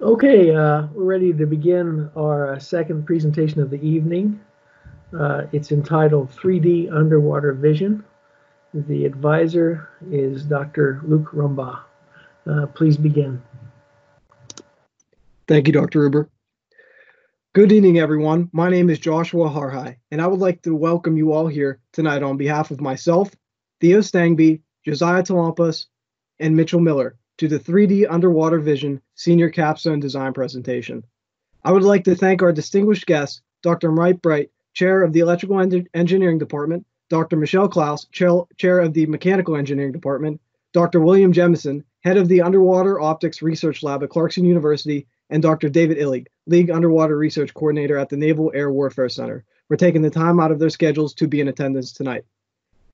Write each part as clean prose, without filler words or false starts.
Okay, we're ready to begin our second presentation of the evening. It's entitled 3D Underwater Vision. The advisor is Dr. Luc Rumbaugh. Please begin. Thank you, Dr. Ruber. Good evening, everyone. My name is Joshua Harhai, and I would like to welcome you all here tonight on behalf of myself, Theo Stangby, Josiah Talampas, and Mitchell Miller to the 3D Underwater Vision Senior Capstone Design presentation. I would like to thank our distinguished guests, Dr. Mike Bright, Chair of the Electrical Engineering Department, Dr. Michelle Klaus, Chair of the Mechanical Engineering Department, Dr. William Jemison, Head of the Underwater Optics Research Lab at Clarkson University, and Dr. David Illig, League Underwater Research Coordinator at the Naval Air Warfare Center, for taking the time out of their schedules to be in attendance tonight.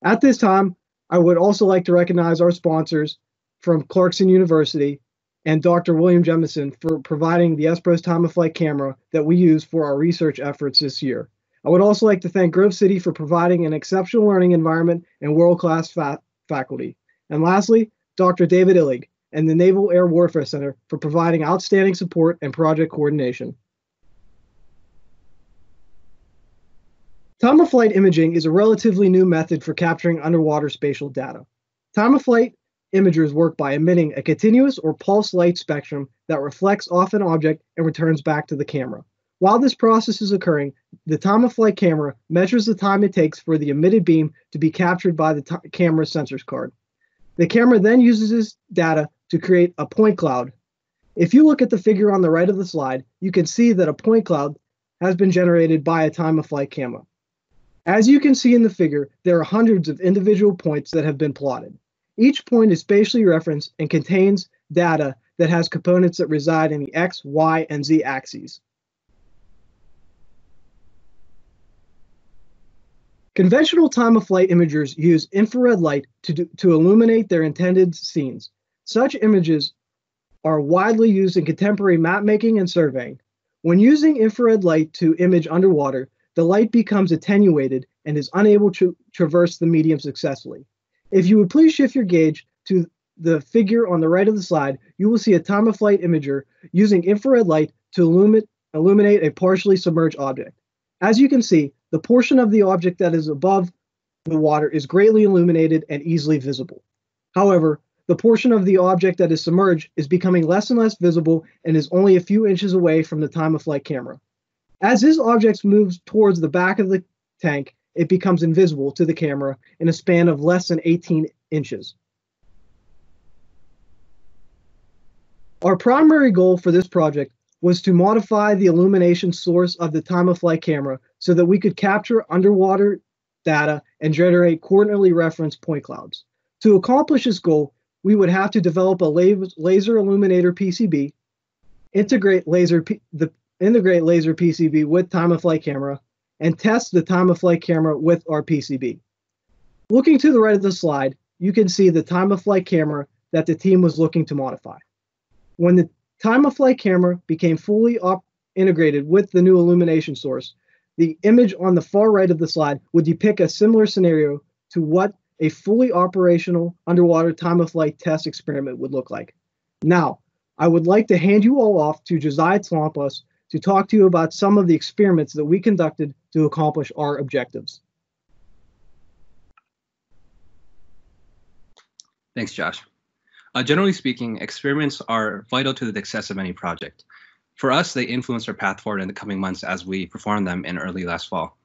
At this time, I would also like to recognize our sponsors from Clarkson University and Dr. William Jemison for providing the Espros time-of-flight camera that we use for our research efforts this year. I would also like to thank Grove City for providing an exceptional learning environment and world-class faculty. And lastly, Dr. David Illig and the Naval Air Warfare Center for providing outstanding support and project coordination. Time-of-flight imaging is a relatively new method for capturing underwater spatial data. Time-of-flight imagers work by emitting a continuous or pulse light spectrum that reflects off an object and returns back to the camera. While this process is occurring, the time-of-flight camera measures the time it takes for the emitted beam to be captured by the camera's sensors card. The camera then uses this data to create a point cloud. If you look at the figure on the right of the slide, you can see that a point cloud has been generated by a time-of-flight camera. As you can see in the figure, there are hundreds of individual points that have been plotted. Each point is spatially referenced and contains data that has components that reside in the X, Y, and Z axes. Conventional time-of-flight imagers use infrared light to illuminate their intended scenes. Such images are widely used in contemporary mapmaking and surveying. When using infrared light to image underwater, the light becomes attenuated and is unable to traverse the medium successfully. If you would please shift your gauge to the figure on the right of the slide, you will see a time-of-flight imager using infrared light to illuminate a partially submerged object. As you can see, the portion of the object that is above the water is greatly illuminated and easily visible. However, the portion of the object that is submerged is becoming less and less visible and is only a few inches away from the time-of-flight camera. As this object moves towards the back of the tank, it becomes invisible to the camera in a span of less than 18 inches. Our primary goal for this project was to modify the illumination source of the time-of-flight camera so that we could capture underwater data and generate coordinately referenced point clouds. To accomplish this goal, we would have to develop a laser illuminator PCB, integrate laser PCB with time-of-flight camera, and test the time-of-flight camera with our PCB. Looking to the right of the slide, you can see the time-of-flight camera that the team was looking to modify. When the time-of-flight camera became fully integrated with the new illumination source, the image on the far right of the slide would depict a similar scenario to what a fully operational underwater time-of-flight test experiment would look like. Now, I would like to hand you all off to Josiah Talampas to talk to you about some of the experiments that we conducted to accomplish our objectives. Thanks, Josh. Generally speaking, experiments are vital to the success of any project. For us, they influence our path forward in the coming months as we perform them in early last fall.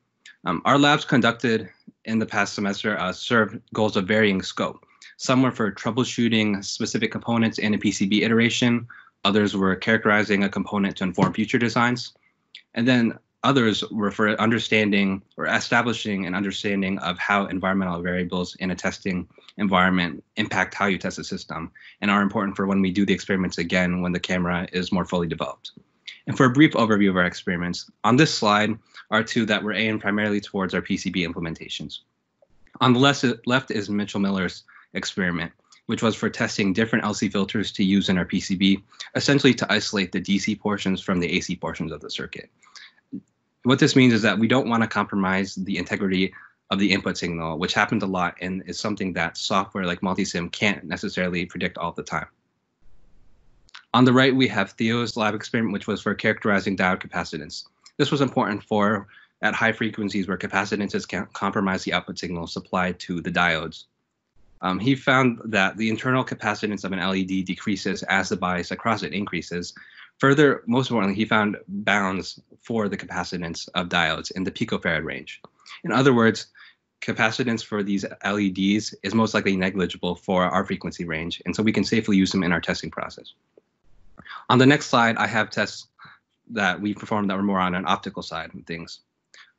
Our labs conducted in the past semester served goals of varying scope. Some were for troubleshooting specific components in a PCB iteration. Others were characterizing a component to inform future designs. And then others were for understanding or establishing an understanding of how environmental variables in a testing environment impact how you test a system and are important for when we do the experiments again when the camera is more fully developed. And for a brief overview of our experiments, on this slide are two that were aimed primarily towards our PCB implementations. On the left is Mitchell Miller's experiment, which was for testing different LC filters to use in our PCB, essentially to isolate the DC portions from the AC portions of the circuit. What this means is that we don't want to compromise the integrity of the input signal, which happens a lot and is something that software like Multisim can't necessarily predict all the time. On the right, we have Theo's lab experiment, which was for characterizing diode capacitance. This was important for at high frequencies where capacitances can compromise the output signal supplied to the diodes. He found that the internal capacitance of an LED decreases as the bias across it increases. Further, most importantly, he found bounds for the capacitance of diodes in the picofarad range. In other words, capacitance for these LEDs is most likely negligible for our frequency range, and so we can safely use them in our testing process. On the next slide, I have tests that we performed that were more on an optical side of things.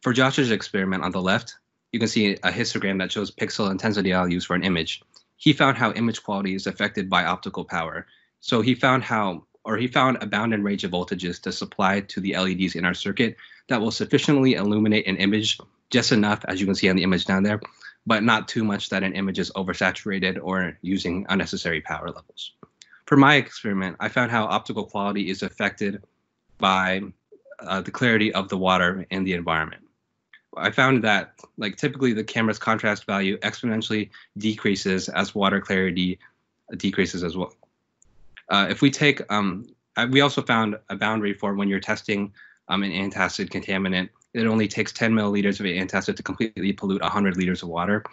For Josh's experiment on the left, you can see a histogram that shows pixel intensity values for an image. He found how image quality is affected by optical power. So he found a bound and range of voltages to supply to the LEDs in our circuit that will sufficiently illuminate an image just enough, as you can see on the image down there, but not too much that an image is oversaturated or using unnecessary power levels. For my experiment, I found how optical quality is affected by the clarity of the water in the environment. I found that, like, typically the camera's contrast value exponentially decreases as water clarity decreases as well. If we take, we also found a boundary for when you're testing an antacid contaminant. It only takes 10 milliliters of antacid to completely pollute 100 liters of water.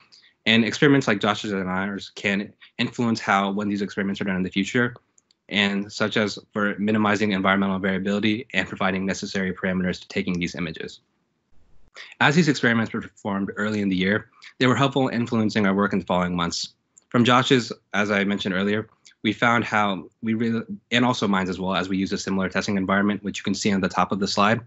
And experiments like Josh's and ours can influence how, when these experiments are done in the future, and such as for minimizing environmental variability and providing necessary parameters to taking these images. As these experiments were performed early in the year, they were helpful in influencing our work in the following months. From Josh's, as I mentioned earlier, we found how we really, and also mine as well, as we use a similar testing environment, which you can see on the top of the slide,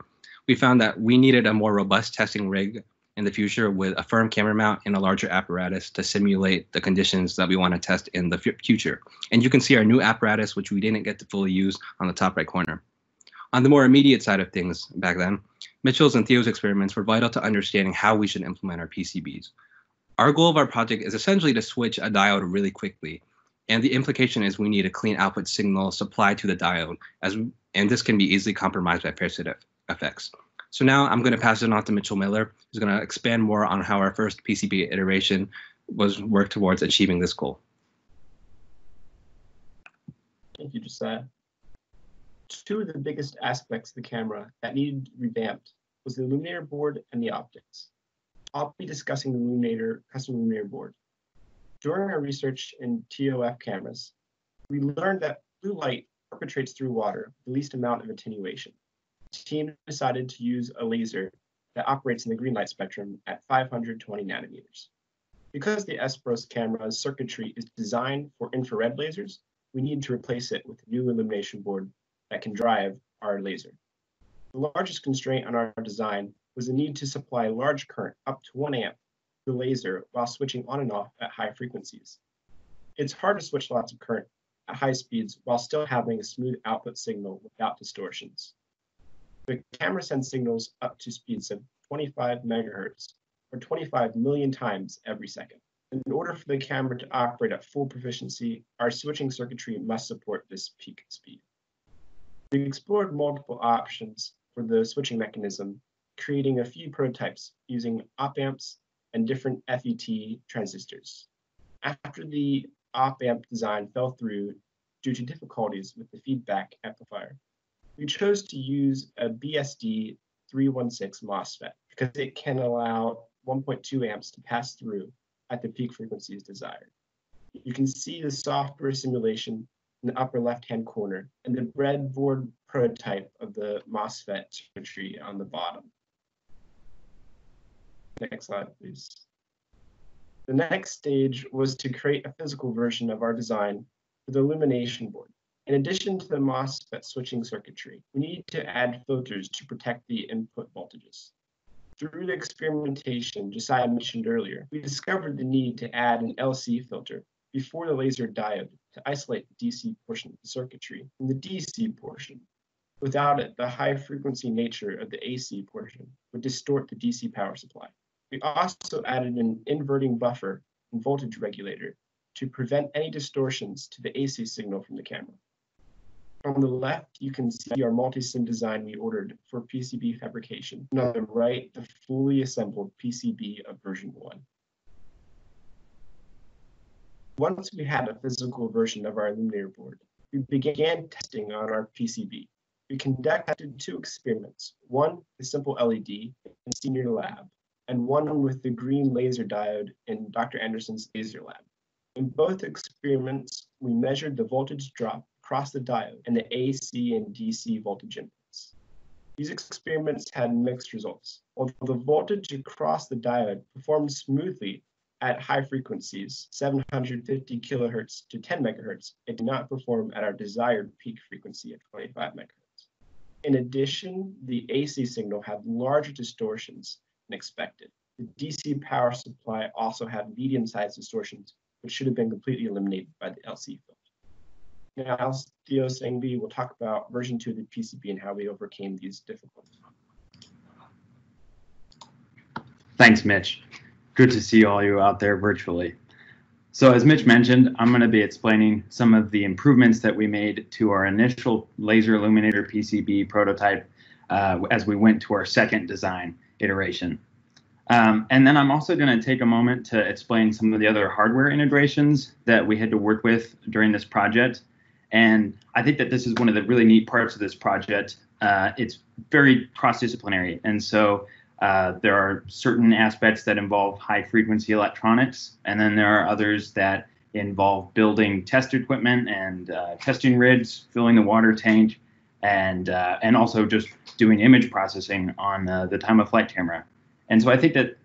we found that we needed a more robust testing rig in the future with a firm camera mount and a larger apparatus to simulate the conditions that we want to test in the future. And you can see our new apparatus, which we didn't get to fully use, on the top right corner. On the more immediate side of things back then, Mitchell's and Theo's experiments were vital to understanding how we should implement our PCBs. Our goal of our project is essentially to switch a diode really quickly, and the implication is we need a clean output signal supplied to the diode, and this can be easily compromised by parasitic effects. So now I'm going to pass it on to Mitchell Miller, who's going to expand more on how our first PCB iteration was worked towards achieving this goal. Thank you, Josiah. Two of the biggest aspects of the camera that needed to be revamped was the illuminator board and the optics. I'll be discussing the custom illuminator board. During our research in TOF cameras, we learned that blue light perpetrates through water with the least amount of attenuation. The team decided to use a laser that operates in the green light spectrum at 520 nanometers. Because the Esperos camera's circuitry is designed for infrared lasers, we need to replace it with a new illumination board that can drive our laser. The largest constraint on our design was the need to supply large current up to 1 amp to the laser while switching on and off at high frequencies. It's hard to switch lots of current at high speeds while still having a smooth output signal without distortions. The camera sends signals up to speeds of 25 megahertz or 25 million times every second. In order for the camera to operate at full proficiency, our switching circuitry must support this peak speed. We explored multiple options for the switching mechanism, creating a few prototypes using op-amps and different FET transistors. After the op-amp design fell through due to difficulties with the feedback amplifier, we chose to use a BSD 316 MOSFET because it can allow 1.2 amps to pass through at the peak frequencies desired. You can see the software simulation in the upper left-hand corner and the breadboard prototype of the MOSFET circuitry on the bottom. Next slide, please. The next stage was to create a physical version of our design for the illumination board. In addition to the MOSFET switching circuitry, we need to add filters to protect the input voltages. Through the experimentation Josiah mentioned earlier, we discovered the need to add an LC filter before the laser diode to isolate the DC portion of the circuitry from the DC portion. Without it, the high frequency nature of the AC portion would distort the DC power supply. We also added an inverting buffer and voltage regulator to prevent any distortions to the AC signal from the camera. On the left, you can see our multi-SIM design we ordered for PCB fabrication, and on the right, the fully assembled PCB of version 1. Once we had a physical version of our illuminator board, we began testing on our PCB. We conducted 2 experiments, one with simple LED in senior lab, and one with the green laser diode in Dr. Anderson's laser lab. In both experiments, we measured the voltage drop across the diode and the AC and DC voltage inputs. These experiments had mixed results. Although the voltage across the diode performed smoothly at high frequencies, 750 kilohertz to 10 megahertz, it did not perform at our desired peak frequency of 25 megahertz. In addition, the AC signal had larger distortions than expected. The DC power supply also had medium-sized distortions, which should have been completely eliminated by the LC filter. Now, Theo Sangbi will talk about version 2 of the PCB and how we overcame these difficulties. Thanks, Mitch. Good to see all you out there virtually. So as Mitch mentioned, I'm going to be explaining some of the improvements that we made to our initial laser illuminator PCB prototype as we went to our second design iteration. And then I'm also going to take a moment to explain some of the other hardware integrations that we had to work with during this project. And I think that this is one of the really neat parts of this project. It's very cross-disciplinary. And so there are certain aspects that involve high-frequency electronics, and then there are others that involve building test equipment and testing rigs, filling the water tank, and also just doing image processing on the time-of-flight camera. And so I think that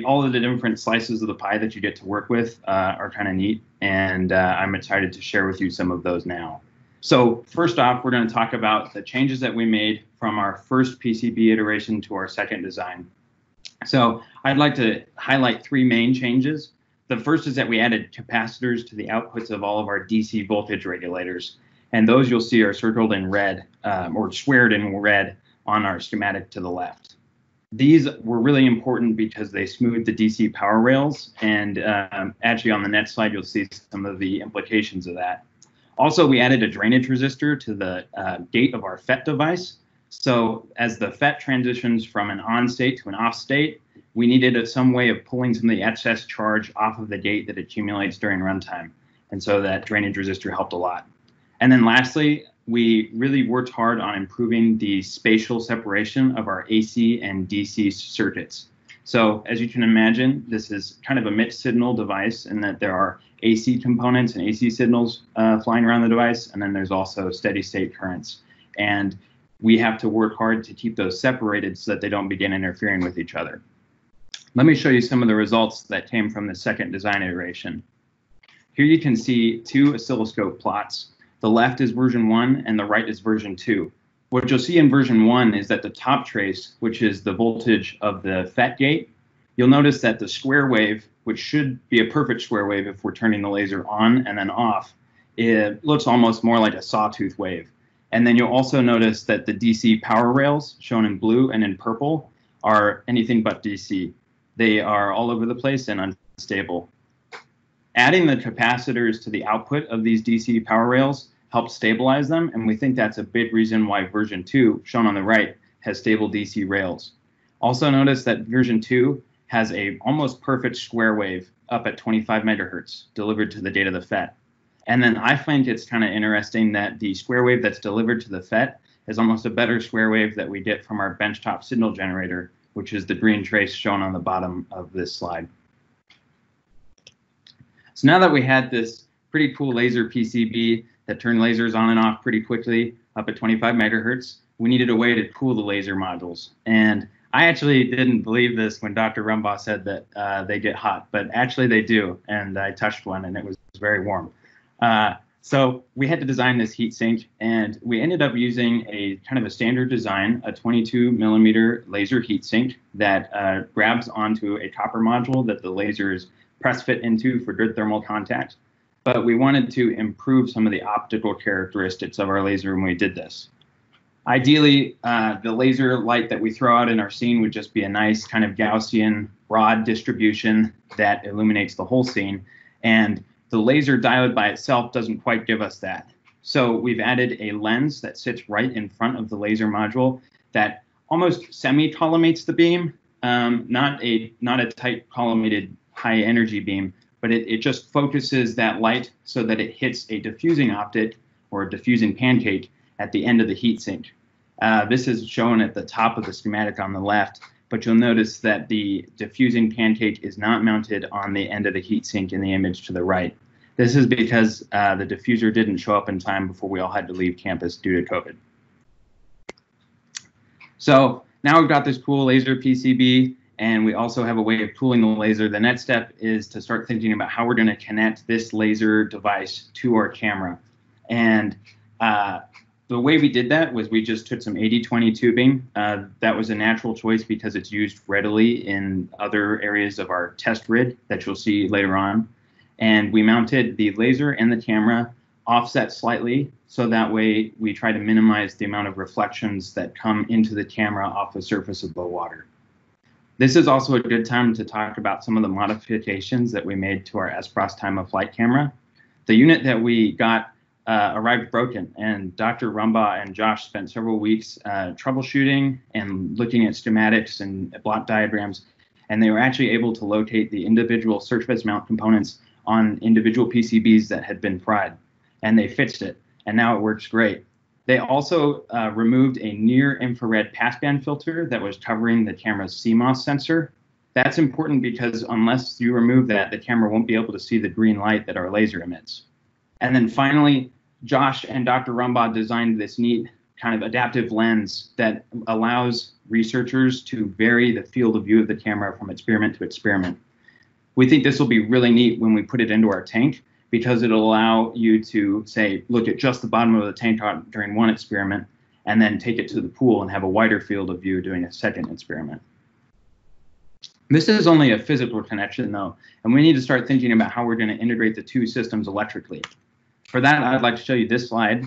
all of the different slices of the pie that you get to work with are kind of neat, and I'm excited to share with you some of those now. So first off, we're going to talk about the changes that we made from our first PCB iteration to our second design. So I'd like to highlight 3 main changes. The first is that we added capacitors to the outputs of all of our DC voltage regulators. And those you'll see are circled in red or squared in red on our schematic to the left. These were really important because they smoothed the DC power rails. And actually on the next slide, you'll see some of the implications of that. Also, we added a drainage resistor to the gate of our FET device. So as the FET transitions from an on state to an off state, we needed some way of pulling some of the excess charge off of the gate that accumulates during runtime. And so that drainage resistor helped a lot. And then lastly, we really worked hard on improving the spatial separation of our AC and DC circuits. So as you can imagine, this is kind of a mixed signal device in that there are AC components and AC signals flying around the device, and then there's also steady state currents. And we have to work hard to keep those separated so that they don't begin interfering with each other. Let me show you some of the results that came from the second design iteration. Here you can see 2 oscilloscope plots. The left is version 1 and the right is version 2. What you'll see in version 1 is that the top trace, which is the voltage of the FET gate, you'll notice that the square wave, which should be a perfect square wave if we're turning the laser on and then off, it looks almost more like a sawtooth wave. And then you'll also notice that the DC power rails, shown in blue and in purple, are anything but DC. They are all over the place and unstable. Adding the capacitors to the output of these DC power rails helps stabilize them, and we think that's a big reason why version 2, shown on the right, has stable DC rails. Also notice that version 2 has a almost perfect square wave up at 25 megahertz delivered to the data of the FET. And then I think it's kind of interesting that the square wave that's delivered to the FET is almost a better square wave that we get from our benchtop signal generator, which is the green trace shown on the bottom of this slide. So now that we had this pretty cool laser PCB that turned lasers on and off pretty quickly up at 25 megahertz, we needed a way to cool the laser modules. And I actually didn't believe this when Dr. Rumbaugh said that they get hot, but actually they do. And I touched one and it was very warm. So we had to design this heat sink, and we ended up using a kind of a standard design, a 22 millimeter laser heat sink that grabs onto a copper module that the laser is press fit into for good thermal contact. But we wanted to improve some of the optical characteristics of our laser when we did this. Ideally, the laser light that we throw out in our scene would just be a nice kind of Gaussian broad distribution that illuminates the whole scene. And the laser diode by itself doesn't quite give us that. So we've added a lens that sits right in front of the laser module that almost semi-collimates the beam, not a tight collimated high energy beam, but it just focuses that light so that it hits a diffusing optic or diffusing pancake at the end of the heatsink. This is shown at the top of the schematic on the left, but you'll notice that the diffusing pancake is not mounted on the end of the heatsink in the image to the right. This is because the diffuser didn't show up in time before we all had to leave campus due to COVID. So now we've got this cool laser PCB, and we also have a way of cooling the laser. The next step is to start thinking about how we're going to connect this laser device to our camera. And the way we did that was we just took some 80/20 tubing. That was a natural choice because it's used readily in other areas of our test grid that you'll see later on. And we mounted the laser and the camera offset slightly, so that way we try to minimize the amount of reflections that come into the camera off the surface of the water. This is also a good time to talk about some of the modifications that we made to our SPROS time of flight camera. The unit that we got arrived broken, and Dr. Rumbaugh and Josh spent several weeks troubleshooting and looking at schematics and block diagrams, and they were actually able to locate the individual surface mount components on individual PCBs that had been fried, and they fixed it, and now it works great. They also removed a near-infrared passband filter that was covering the camera's CMOS sensor. That's important because unless you remove that, the camera won't be able to see the green light that our laser emits. And then finally, Josh and Dr. Rumbaugh designed this neat kind of adaptive lens that allows researchers to vary the field of view of the camera from experiment to experiment. We think this will be really neat when we put it into our tank, because it'll allow you to, say, look at just the bottom of the tank during one experiment and then take it to the pool and have a wider field of view doing a second experiment. This is only a physical connection though, and we need to start thinking about how we're going to integrate the two systems electrically. For that, I'd like to show you this slide.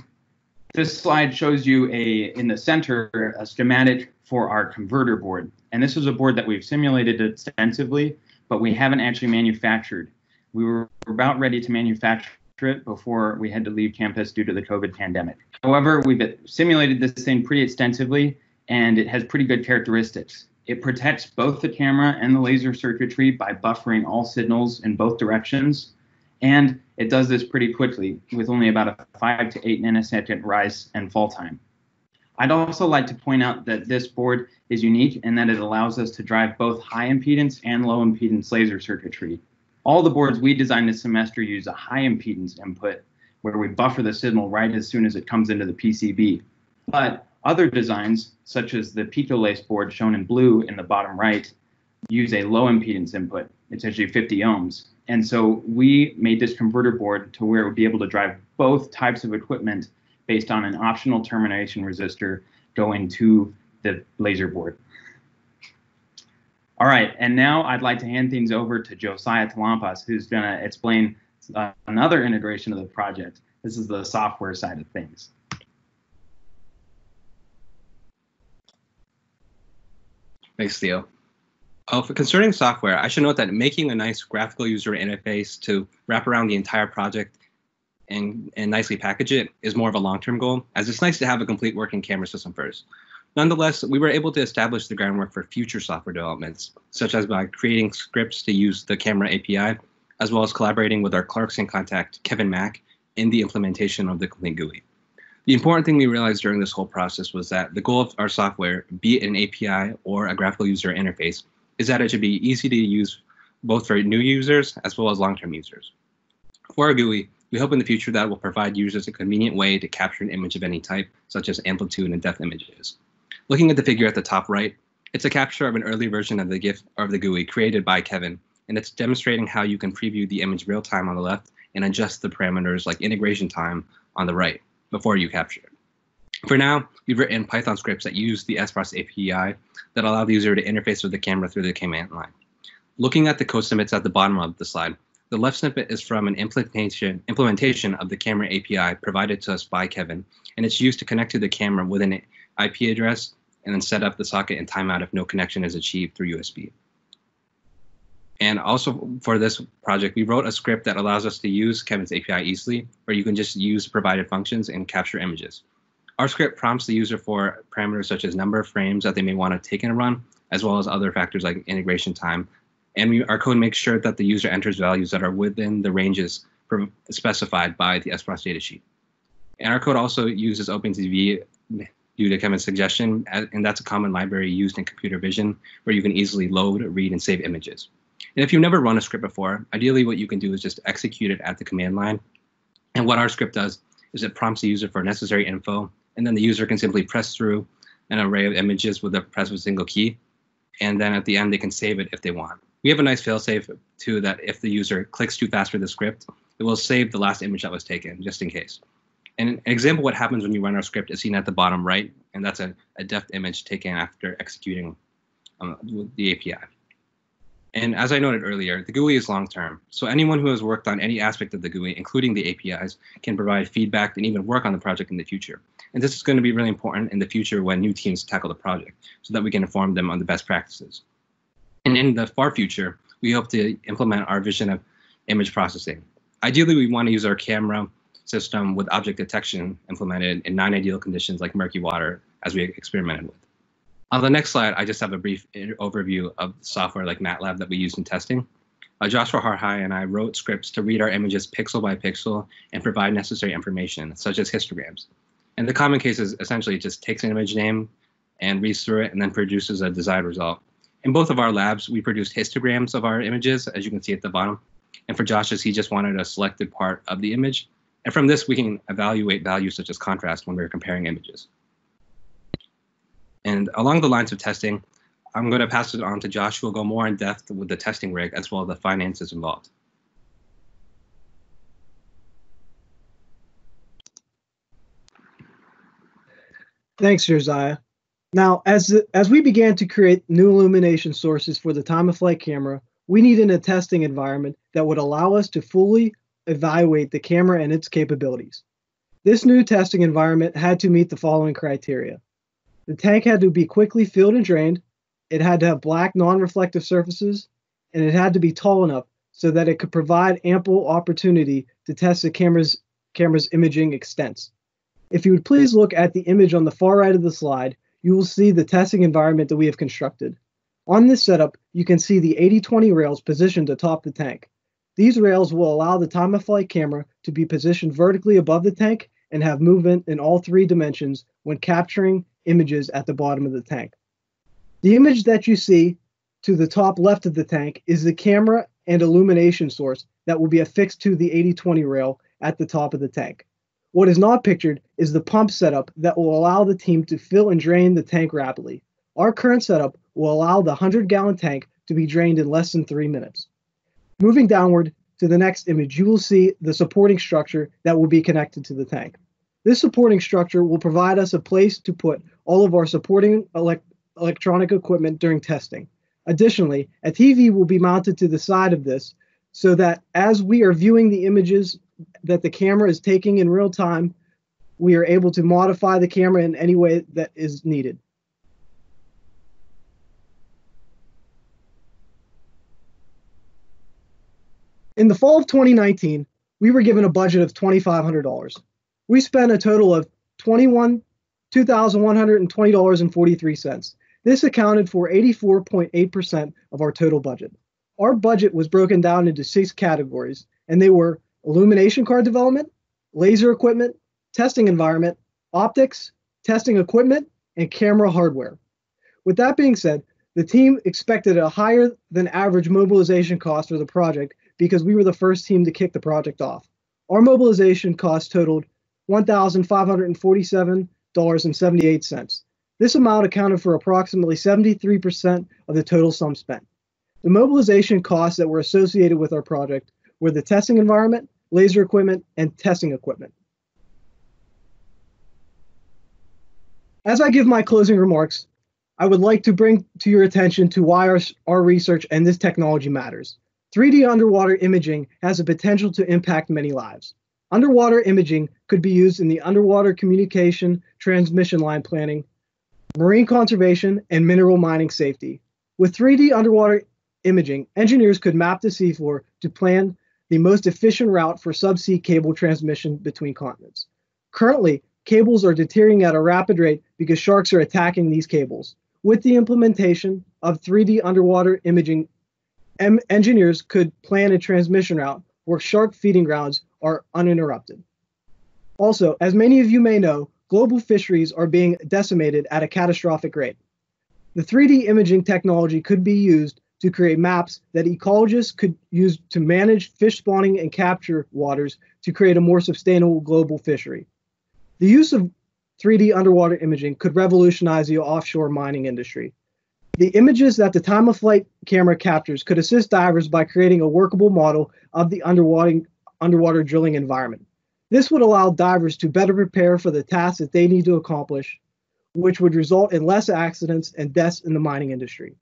This slide shows you in the center, a schematic for our converter board. And this is a board that we've simulated extensively, but we haven't actually manufactured. We were about ready to manufacture it before we had to leave campus due to the COVID pandemic. However, we've simulated this thing pretty extensively, and it has pretty good characteristics. It protects both the camera and the laser circuitry by buffering all signals in both directions, and it does this pretty quickly with only about a 5 to 8 nanosecond rise and fall time. I'd also like to point out that this board is unique in that it allows us to drive both high impedance and low impedance laser circuitry. All the boards we designed this semester use a high impedance input where we buffer the signal right as soon as it comes into the PCB. But other designs, such as the PicoLace board shown in blue in the bottom right, use a low impedance input. It's actually 50 ohms. And so we made this converter board to where it would be able to drive both types of equipment based on an optional termination resistor going to the laser board. All right, and now I'd like to hand things over to Josiah Talampas, who's going to explain another integration of the project. This is the software side of things. Thanks, Theo. Concerning software, I should note that making a nice graphical user interface to wrap around the entire project and nicely package it is more of a long-term goal, as it's nice to have a complete working camera system first. Nonetheless, we were able to establish the groundwork for future software developments, such as by creating scripts to use the camera API, as well as collaborating with our Clarkson contact, Kevin Mack, in the implementation of the complete GUI. The important thing we realized during this whole process was that the goal of our software, be it an API or a graphical user interface, is that it should be easy to use both for new users as well as long-term users. For our GUI, we hope in the future that it will provide users a convenient way to capture an image of any type, such as amplitude and depth images. Looking at the figure at the top right, it's a capture of an early version of the GIF of the GUI created by Kevin, and it's demonstrating how you can preview the image real time on the left and adjust the parameters like integration time on the right before you capture it. For now, we've written Python scripts that use the SPROS API that allow the user to interface with the camera through the command line. Looking at the code snippets at the bottom of the slide, the left snippet is from an implementation of the camera API provided to us by Kevin, and it's used to connect to the camera with an IP address and then set up the socket and timeout if no connection is achieved through USB. And also for this project, we wrote a script that allows us to use Kevin's API easily, where you can just use provided functions and capture images. Our script prompts the user for parameters such as number of frames that they may want to take in a run, as well as other factors like integration time. And our code makes sure that the user enters values that are within the ranges specified by the SPROS datasheet. And our code also uses OpenTV due to Kevin's suggestion, and that's a common library used in computer vision where you can easily load, read, and save images. And if you've never run a script before, ideally what you can do is just execute it at the command line. And what our script does is it prompts the user for necessary info, and then the user can simply press through an array of images with the press of a single key. And then at the end, they can save it if they want. We have a nice failsafe too that if the user clicks too fast for the script, it will save the last image that was taken, just in case. And an example of what happens when you run our script is seen at the bottom right, and that's a depth image taken after executing the API. And as I noted earlier, the GUI is long-term, so anyone who has worked on any aspect of the GUI, including the APIs, can provide feedback and even work on the project in the future. And this is going to be really important in the future when new teams tackle the project, so that we can inform them on the best practices. And in the far future, we hope to implement our vision of image processing. Ideally, we want to use our camera system with object detection implemented in non-ideal conditions like murky water, as we experimented with. On the next slide, I just have a brief overview of software like MATLAB that we use in testing. Joshua Harhai and I wrote scripts to read our images pixel by pixel and provide necessary information, such as histograms. And the common case is essentially it just takes an image name and reads through it and then produces a desired result. In both of our labs, we produced histograms of our images, as you can see at the bottom. And for Josh's, he just wanted a selected part of the image. And from this, we can evaluate values such as contrast when we're comparing images. And along the lines of testing, I'm going to pass it on to Josh, who will go more in depth with the testing rig as well as the finances involved. Thanks, Josiah. Now, as we began to create new illumination sources for the time-of-flight camera, we needed a testing environment that would allow us to fully evaluate the camera and its capabilities. This new testing environment had to meet the following criteria. The tank had to be quickly filled and drained, it had to have black non-reflective surfaces, and it had to be tall enough so that it could provide ample opportunity to test the camera's imaging extents. If you would please look at the image on the far right of the slide, you will see the testing environment that we have constructed. On this setup, you can see the 80-20 rails positioned atop the tank. These rails will allow the time-of-flight camera to be positioned vertically above the tank and have movement in all three dimensions when capturing images at the bottom of the tank. The image that you see to the top left of the tank is the camera and illumination source that will be affixed to the 80-20 rail at the top of the tank. What is not pictured is the pump setup that will allow the team to fill and drain the tank rapidly. Our current setup will allow the 100-gallon tank to be drained in less than 3 minutes. Moving downward to the next image, you will see the supporting structure that will be connected to the tank. This supporting structure will provide us a place to put all of our supporting electronic equipment during testing. Additionally, a TV will be mounted to the side of this so that as we are viewing the images that the camera is taking in real time, we are able to modify the camera in any way that is needed. In the fall of 2019, we were given a budget of $2,500. We spent a total of $2,120.43. This accounted for 84.8% of our total budget. Our budget was broken down into 6 categories, and they were illumination card development, laser equipment, testing environment, optics, testing equipment, and camera hardware. With that being said, the team expected a higher than average mobilization cost for the project because we were the first team to kick the project off. Our mobilization cost totaled $1,547.78. This amount accounted for approximately 73% of the total sum spent. The mobilization costs that were associated with our project were the testing environment, laser equipment, and testing equipment. As I give my closing remarks, I would like to bring to your attention to why our research and this technology matters. 3D underwater imaging has the potential to impact many lives. Underwater imaging could be used in the underwater communication transmission line planning, marine conservation, and mineral mining safety. With 3D underwater imaging, engineers could map the seafloor to plan the most efficient route for subsea cable transmission between continents. Currently, cables are deteriorating at a rapid rate because sharks are attacking these cables. With the implementation of 3D underwater imaging, engineers could plan a transmission route where shark feeding grounds are uninterrupted. Also, as many of you may know, global fisheries are being decimated at a catastrophic rate. The 3D imaging technology could be used to create maps that ecologists could use to manage fish spawning and capture waters to create a more sustainable global fishery. The use of 3D underwater imaging could revolutionize the offshore mining industry. The images that the time-of-flight camera captures could assist divers by creating a workable model of the underwater drilling environment. This would allow divers to better prepare for the tasks that they need to accomplish, which would result in less accidents and deaths in the mining industry.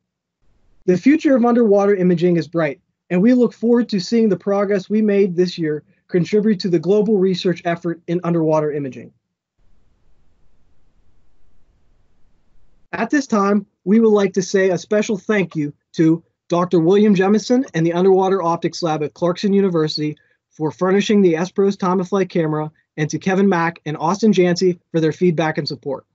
The future of underwater imaging is bright, and we look forward to seeing the progress we made this year contribute to the global research effort in underwater imaging. At this time, we would like to say a special thank you to Dr. William Jemison and the Underwater Optics Lab at Clarkson University for furnishing the S-Pros time-of-flight camera, and to Kevin Mack and Austin Jancy for their feedback and support.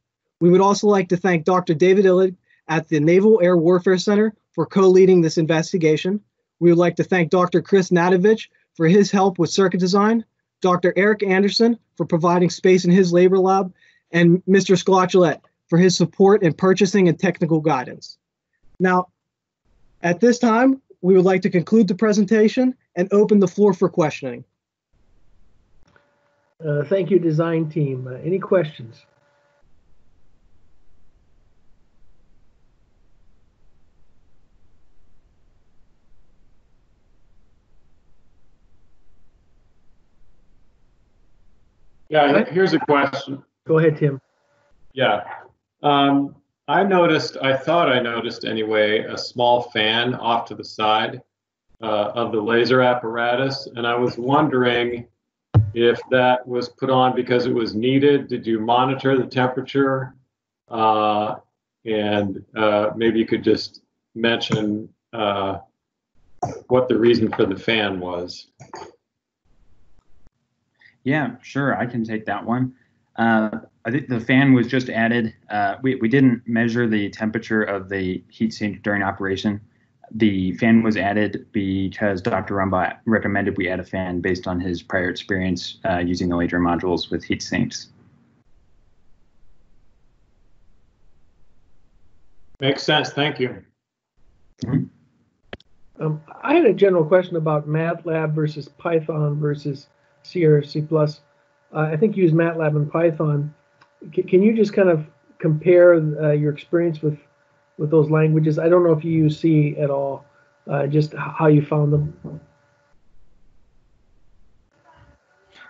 We would also like to thank Dr. David Illig at the Naval Air Warfare Center for co-leading this investigation. We would like to thank Dr. Chris Nadovich for his help with circuit design, Dr. Eric Anderson for providing space in his labor lab, and Mr. Scotchelet for his support in purchasing and technical guidance. Now, at this time, we would like to conclude the presentation and open the floor for questioning. Thank you, design team. Any questions? Yeah, here's a question. Go ahead, Tim. Yeah. I thought I noticed anyway, a small fan off to the side of the laser apparatus. And I was wondering if that was put on because it was needed. Did you monitor the temperature? And maybe you could just mention what the reason for the fan was. Yeah, sure, I can take that one. I think the fan was just added. We didn't measure the temperature of the heat sink during operation. The fan was added because Dr. Rumbaugh recommended we add a fan based on his prior experience using the laser modules with heat sinks. Makes sense, thank you. Mm-hmm. I had a general question about MATLAB versus Python versus C or C++. I think you use MATLAB and Python. Can you just kind of compare your experience with those languages? I don't know if you use C at all, just how you found them.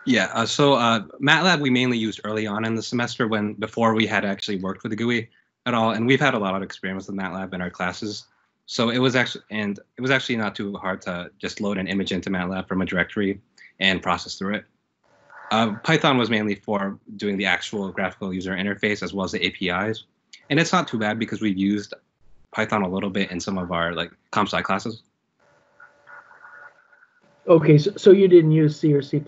Yeah, so MATLAB we mainly used early on in the semester before we had actually worked with the GUI at all, and we've had a lot of experience with MATLAB in our classes. So it was actually not too hard to just load an image into MATLAB from a directory and process through it. Python was mainly for doing the actual graphical user interface as well as the APIs, and it's not too bad because we've used Python a little bit in some of our comp sci classes. Okay, so you didn't use C or C++,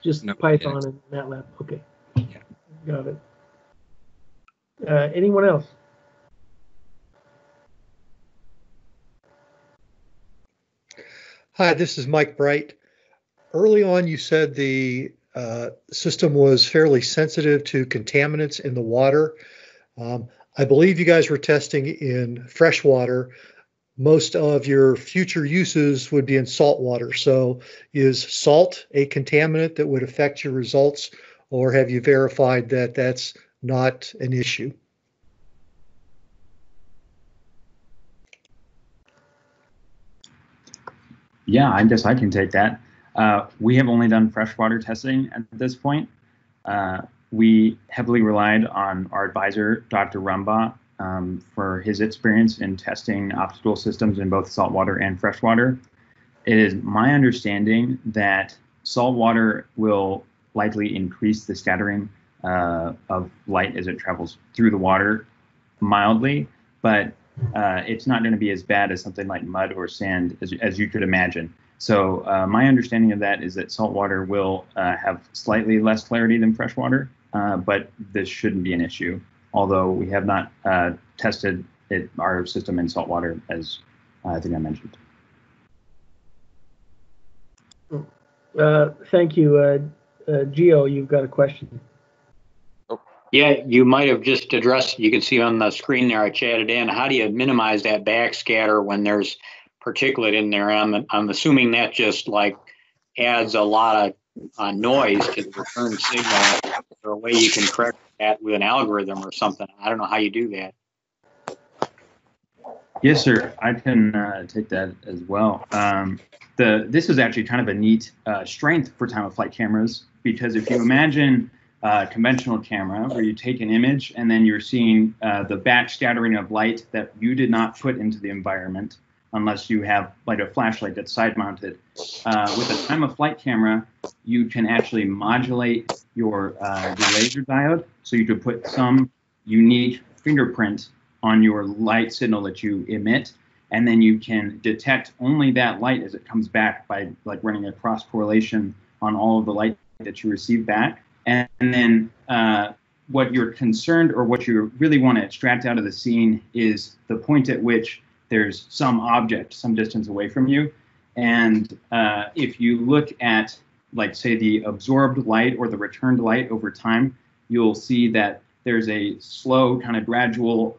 just No, Python and MATLAB. Okay, Yeah. Got it. Anyone else? Hi, this is Mike Bright. Early on, you said the system was fairly sensitive to contaminants in the water. I believe you guys were testing in freshwater. Most of your future uses would be in salt water. So is salt a contaminant that would affect your results, or have you verified that that's not an issue? Yeah, I guess I can take that. We have only done freshwater testing at this point. We heavily relied on our advisor, Dr. Rumbaugh, for his experience in testing optical systems in both saltwater and freshwater. It is my understanding that saltwater will likely increase the scattering of light as it travels through the water mildly, but it's not going to be as bad as something like mud or sand as you could imagine. So my understanding of that is that saltwater will have slightly less clarity than freshwater, but this shouldn't be an issue, although we have not tested our system in saltwater, as I think I mentioned. Thank you. Gio, you've got a question. Yeah, you might have just addressed, you can see on the screen there, I chatted in, how do you minimize that backscatter when there's particulate in there? I'm assuming that just like adds a lot of noise to the return signal. Is there a way you can correct that with an algorithm or something? I don't know how you do that. Yes, sir. I can take that as well. This is actually kind of a neat strength for time-of-flight cameras, because if you imagine a conventional camera where you take an image and then you're seeing the backscattering of light that you did not put into the environment, unless you have like a flashlight that's side-mounted. With a time-of-flight camera, you can actually modulate your laser diode, so you could put some unique fingerprint on your light signal that you emit, and then you can detect only that light as it comes back by like running a cross correlation on all of the light that you receive back. And then what you're concerned, or what you really want to extract out of the scene, is the point at which there's some object some distance away from you. And if you look at, like, say, the absorbed light or the returned light over time, you'll see that there's a slow, kind of gradual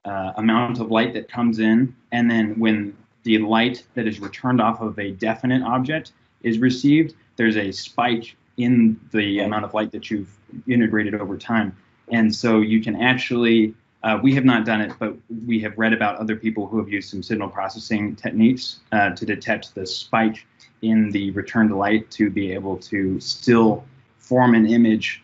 amount of light that comes in, and then when the light that is returned off of a definite object is received, there's a spike in the amount of light that you've integrated over time. And so you can actually, we have not done it, but we have read about other people who have used some signal processing techniques to detect the spike in the returned light to be able to still form an image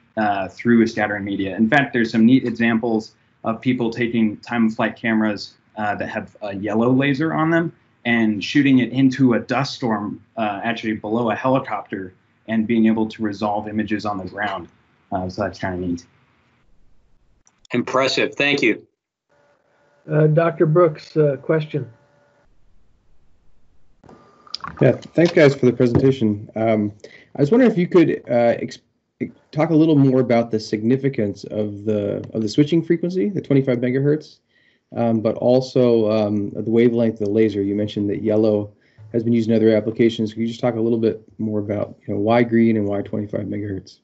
through a scattering media. In fact, there's some neat examples of people taking time-of-flight cameras that have a yellow laser on them and shooting it into a dust storm actually below a helicopter and being able to resolve images on the ground. So that's kind of neat. Impressive. Thank you. Dr. Brooks, question. Yeah, thanks guys for the presentation. I was wondering if you could talk a little more about the significance of the switching frequency, the 25 megahertz, but also the wavelength of the laser. You mentioned that yellow has been used in other applications. Could you just talk a little bit more about, why green and why 25 megahertz?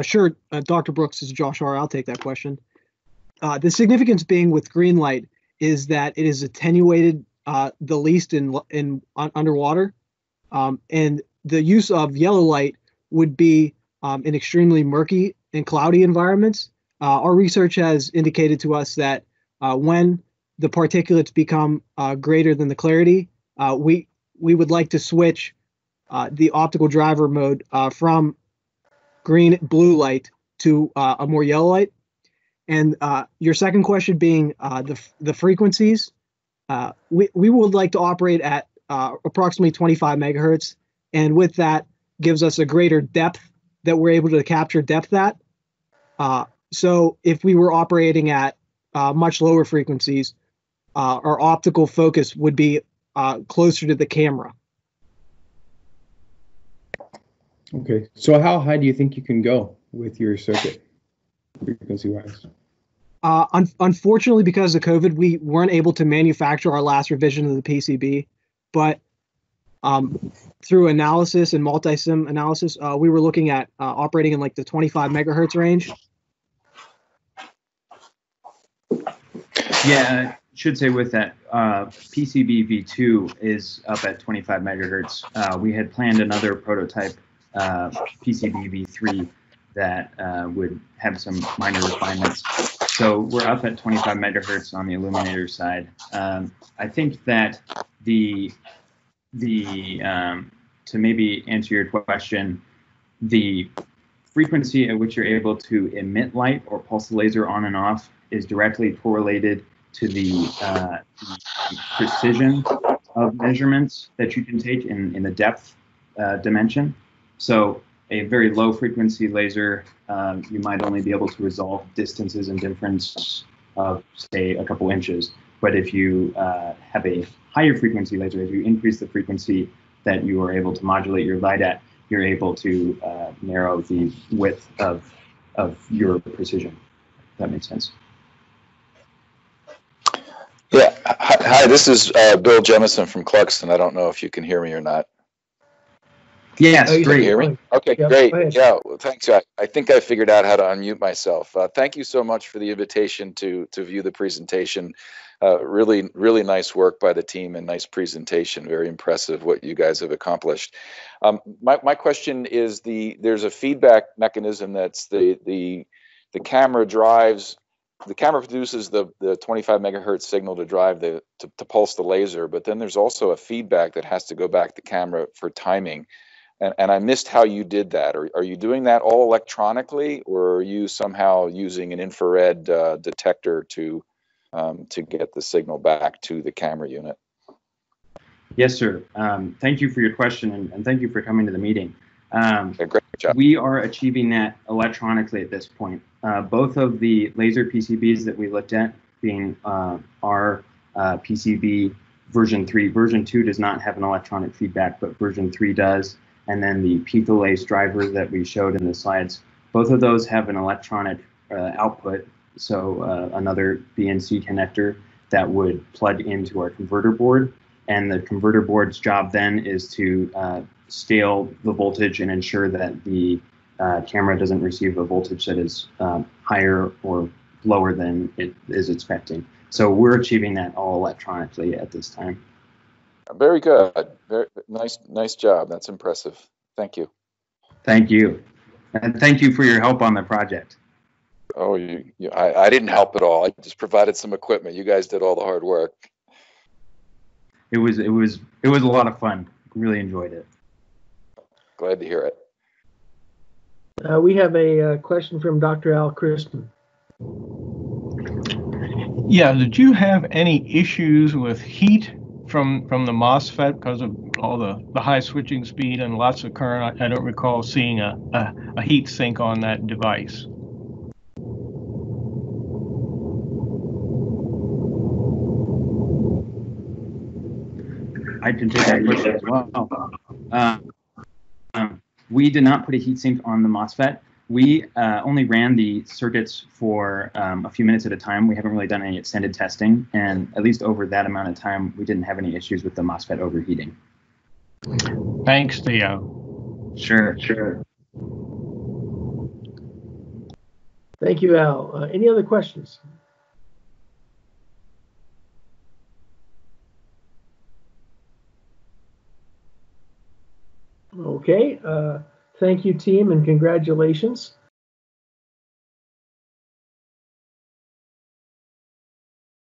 Sure, Dr. Brooks, this is Josh R. I'll take that question. The significance being with green light is that it is attenuated the least in underwater, and the use of yellow light would be in extremely murky and cloudy environments. Our research has indicated to us that when the particulates become greater than the clarity, we would like to switch the optical driver mode from green blue light to a more yellow light. And your second question being the frequencies, we would like to operate at approximately 25 megahertz, and with that gives us a greater depth that we're able to capture depth at. So if we were operating at much lower frequencies, our optical focus would be closer to the camera. Okay, so how high do you think you can go with your circuit, frequency-wise? Unfortunately, because of COVID, we weren't able to manufacture our last revision of the PCB, but through analysis and multi-sim analysis, we were looking at operating in like the 25 megahertz range. Yeah, I should say with that, PCB V2 is up at 25 megahertz. We had planned another prototype PCB V3 that would have some minor refinements. So we're up at 25 megahertz on the illuminator side. I think that to maybe answer your question, the frequency at which you're able to emit light or pulse the laser on and off is directly correlated to the precision of measurements that you can take in the depth dimension. So a very low frequency laser, you might only be able to resolve distances and difference of, say, a couple inches. But if you have a higher frequency laser, as you increase the frequency that you are able to modulate your light at, you're able to narrow the width of your precision. If that makes sense. Yeah. Hi, this is Bill Jemison from Clarkston. I don't know if you can hear me or not. Yes, Oh, you Can you great. hear me? Okay, Yeah, great. go ahead. Yeah, well, thanks. I think I figured out how to unmute myself. Thank you so much for the invitation to view the presentation. Really, really nice work by the team and nice presentation. Very impressive what you guys have accomplished. My question is there's a feedback mechanism that's the camera drives. The camera produces the 25 megahertz signal to drive to pulse the laser, but then there's also a feedback that has to go back to camera for timing. And I missed how you did that. Are you doing that all electronically, or are you somehow using an infrared detector to get the signal back to the camera unit? Yes, sir. Thank you for your question, and thank you for coming to the meeting. Okay, great job. We are achieving that electronically at this point. Both of the laser PCBs that we looked at, being our PCB version 3. Version 2 does not have an electronic feedback, but version 3 does. And then the PicoLace driver that we showed in the slides, both of those have an electronic output, so another BNC connector that would plug into our converter board. And the converter board's job then is to scale the voltage and ensure that the camera doesn't receive a voltage that is higher or lower than it is expecting. So we're achieving that all electronically at this time. Very good. Very nice job. That's impressive. Thank you. Thank you. And thank you for your help on the project. Oh, I didn't help at all. I just provided some equipment. You guys did all the hard work. It was a lot of fun. Really enjoyed it. Glad to hear it. We have a question from Dr. Al Crispin. Yeah, did you have any issues with heat from the MOSFET because of all the high switching speed and lots of current? I don't recall seeing a heat sink on that device. I can take that question as well. We did not put a heatsink on the MOSFET. We only ran the circuits for a few minutes at a time. We haven't really done any extended testing, and at least over that amount of time, we didn't have any issues with the MOSFET overheating. Thanks, Theo. Sure. Thank you, Al. Any other questions? Okay. Thank you, team, and congratulations.